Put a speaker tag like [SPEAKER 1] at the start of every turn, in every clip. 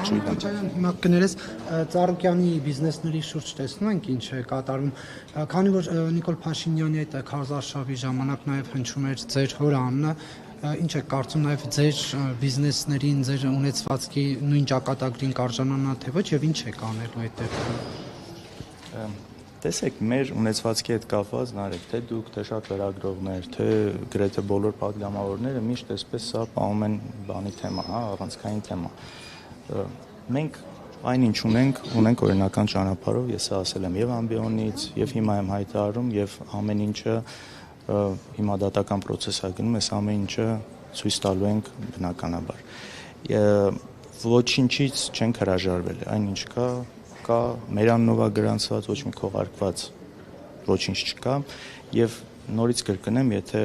[SPEAKER 1] Քոչարյան, հիմա կներես Ծառուկյանի բիզնեսների շուրջ տեսնում ենք ինչ է կատարում, քանի որ Նիկոլ Փաշինյանի այդ քարոզարշավի ժամանակ նաև հնչում էր ձեր հոր անունը, ինչ է կարծում նաև ձեր բիզնեսներին, ձեր ունեցվածքի նույն ճակատագրին կարժանանա թե ոչ եւ ինչ է կանելու այդ դեպքում։
[SPEAKER 2] Տեսեք, մեր ունեցվածքի հետ կապված նարեք, թե դուք, թե շատ լրագրողներ, թե գրեթե բոլոր պատգամավորները միշտ այսպես սա պահում են բանի թեմա, հա, առանցքային թեմա։ Մենք այնինչ ունենք օրինական ճանապարհով, ես ասել եմ եւ ամբիոնից, եւ հիմա եմ հայտարարում, եւ ամեն ինչը հիմա դատական process է գնում, այս ամեն ինչը ցույց տալու ենք բնականաբար։ Ոչինչից չենք հրաժարվել, այնինչ կա մեր անունով գրանցված, ոչ մի քողարկված ոչինչ չկա եւ նորից կրկնեմ, եթե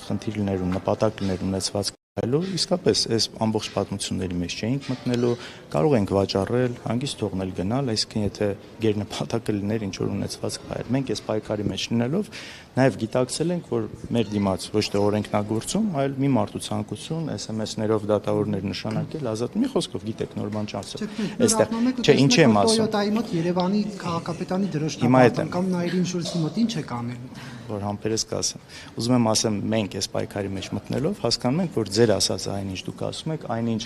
[SPEAKER 2] խնդիր լիներ ու նպատակ լիներ ունեցված կայելու, իսկապես այս ամբողջ պատմությունների մեջ չէինք մտնելու, կարող ենք վաճառել, հանգիստ թողնել գնալ, այսինքն եթե գերնպատակը լիներ ինչ որ ունեցված կայեր։ Մենք այս պայքարի մեջ լինելով նաեւ գիտակցել ենք, որ մեր դիմաց ոչ թե օրենքնագործում, այլ մի մարդու ցանկություն SMS-ներով դատավորներ նշանակել, ազատում, մի խոսքով գիտեք նոր բան չասել։ Այստեղ չէ, ինչ եմ ասում։
[SPEAKER 1] Toyota-ի մոտ Երևանի քաղաքապետարանի դրոշնակապան կամ Նաիրին Շուլցի մոտ ինչ է կանելու։
[SPEAKER 2] Որ համբերես կասեմ։ Ուզում եմ ասեմ, մենք այս պայքարի մեջ մտնելով հասկանում ենք, որ ձեր ասած այնինչ դուք ասում եք, այնինչ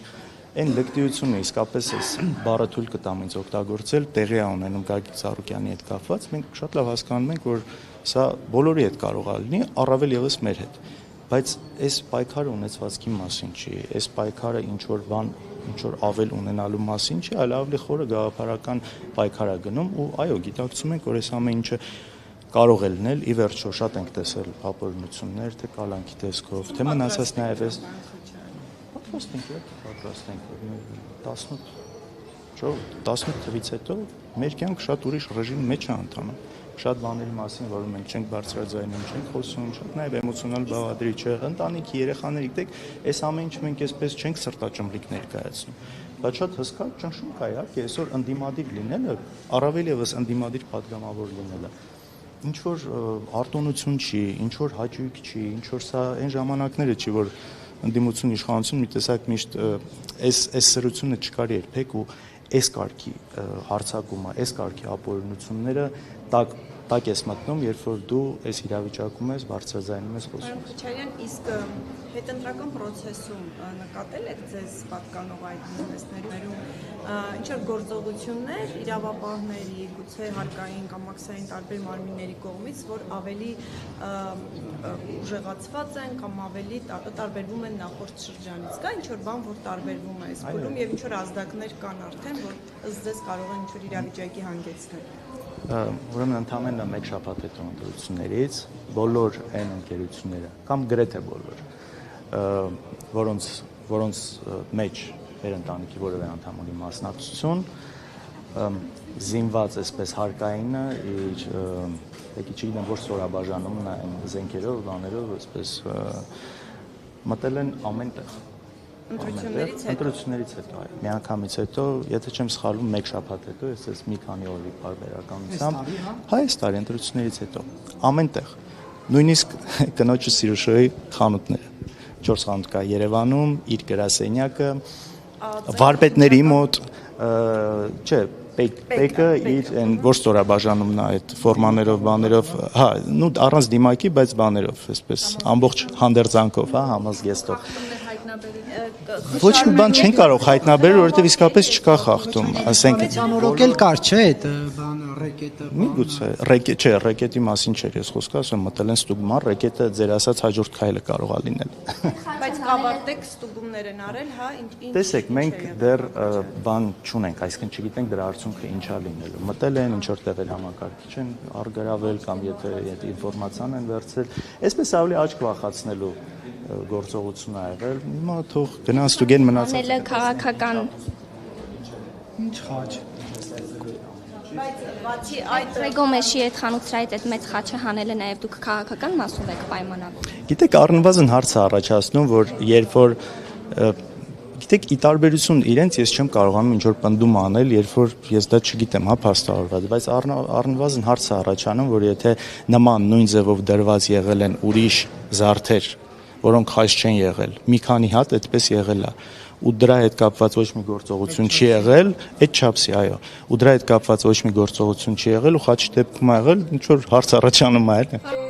[SPEAKER 2] այն լկտիությունը իսկապես էս բառը թույլ կտամ ինձ օգտագործել, տեղի է ունենում Գագիկ Ծառուկյանի հետ կապված, մենք շատ լավ հասկանում ենք, որ սա բոլորի հետ կարող է լինի, առավել եւս մեր հետ։ Բայց այս պայքարը ունեցվածքի մասին չի, այս պայքարը ինչ որ բան, ինչ որ ավել ունենալու մասին չի, այլ ավելի խորը գաղափարական պայքար է գնում ու այո, գիտակցում ենք, որ այս ամեն ինչը կարող է լինել, ի վերջո շատ ենք տեսել ապօրինություններ, թե կալանքի տեսքով, թե մնացած նաև էս պատրաստ ենք 18 թվից հետո մեր կյանք շատ ուրիշ ռեժիմի մեջ է ընթանում, շատ բաների մասին, որում մենք չենք բարձրաձայնում, չենք խոսում, շատ նաև էմոցիոնալ բաղադրիչ է, ընտանիքի, երեխաների, գիտեք, այս ամեն ինչը մենք այսպես չենք սրտաճմլիկ ներկայացնում, բայց շատ հսկա ճնշում կա, իհարկե, այսօր ընդդիմադիր լինելը, առավել եւս ընդդիմադիր պատգամավոր լինելը ինչ որ արտոնություն չի, ինչ որ հաճույք չի, ինչ որ սա այն ժամանակները չի, որ ընդդիմություն իշխանություն մի տեսակ միշտ այս սրությունը չկար երբեք ու այս կարգի հարցակումը, այս կարգի ապօրինությունները տակ ես մտնում, երբ որ դու այս իրավիճակում ես, բարձրաձայնում ես խոսում։
[SPEAKER 3] Քոչարյան, իսկ հետընտրական process-ում նկատել եք ձեզ պատկանող այդ բիզնեսներում ինչ որ գործողություններ իրավապահների, գուցե հարկային կամ մաքսային տարբեր մարմինների կողմից, որ ավելի ուժեղացված են կամ ավելի տարբերվում են նախորդ շրջանից։ Կա ինչ որ բան, որ տարբերվում է այս փուլում եւ ինչ որ ազդակներ կան արդեն, որ ըստ ձեզ կարող են ինչ որ իրավիճակի հանգեցնել։
[SPEAKER 2] Ուրեմն ընդամենը մեկ շաբաթ հետո ընտրություններից բոլոր այն ընկերությունները կամ գրեթե բոլոր որոնց մեջ մեր ընտանիքի որևէ անդամ ունի մասնակցություն զինված այսպես հարկայինը իր եկի չգիտեմ որ սորաբաժանումն է այն զենքերով բաներով այսպես մտել են ամենտեղ ընտրություններից հետո այո միանգամից հետո եթե չեմ սխալվում մեկ շաբաթ հետո ես մի քանի օրի բարբերականությամբ այս տարի ընտրություններից հետո ամենտեղ նույնիսկ կնոջը Սիրուշոյի խանութները 4 խանութ կա Երևանում իր գրասենյակը վարպետների մոտ չէ Պեկը իր այն որ ստորաբաժանումն է այդ ֆորմաներով բաներով հա նու առանց դիմակի բայց բաներով այսպես ամբողջ հանդերձանքով հա համազգեստով ոչ մի բան չեն կարող հայտնաբերել որովհետև իսկապես չկա խախտում ասենք
[SPEAKER 1] ցանորոկել կար չէ այդ բան ռեկետը
[SPEAKER 2] միգուցե ռեկետ չէ ռեկետի մասին չէ ես խոսքը ասում մտել են ստուգման ռեկետը ձեր ասած հաջորդ քայլը կարող է լինել
[SPEAKER 3] բայց կավարտեք ստուգումներ են արել հա ինչ
[SPEAKER 2] տեսեք մենք դեռ բան չունենք այսինքն չգիտենք դրա արդյունքը ինչա լինելու մտել են ինչ որտեղ էլ համակարգիչ են արգրավել կամ եթե ինֆորմացիան են վերցրել այսպես ավելի աչք վախացնելու գործողություն ա եղել հիմա թող գնան ստուգեն մնացած
[SPEAKER 4] անելը քաղաքական
[SPEAKER 1] ինչ խաչ
[SPEAKER 3] բայց բացի այդ
[SPEAKER 4] Ռեգոմեշի այդ խանութրայից այդ մեծ խաչը հանելը նաև դուք քաղաքական մասով եք պայմանավորվում
[SPEAKER 2] գիտեք առնվազն հարց է առաջացնում որ երբ որ գիտեք ի տարբերություն իրենց ես չեմ կարողանում ինչ որ պնդում անել երբ որ ես դա չգիտեմ հա փաստավորված բայց առնվազն հարց է առաջանում որ եթե նման նույն ձևով դրված եղել են ուրիշ զարդեր որոնք խաչ չեն եղել մի քանի հատ այդպես եղել է ու դրա հետ կապված ոչ մի գործողություն չի եղել, այդ չափսի, այո, ու դրա հետ կապված ոչ մի գործողություն չի եղել ու խաչի դեպքում ա եղել ինչ որ հարց առաջանում է, այլ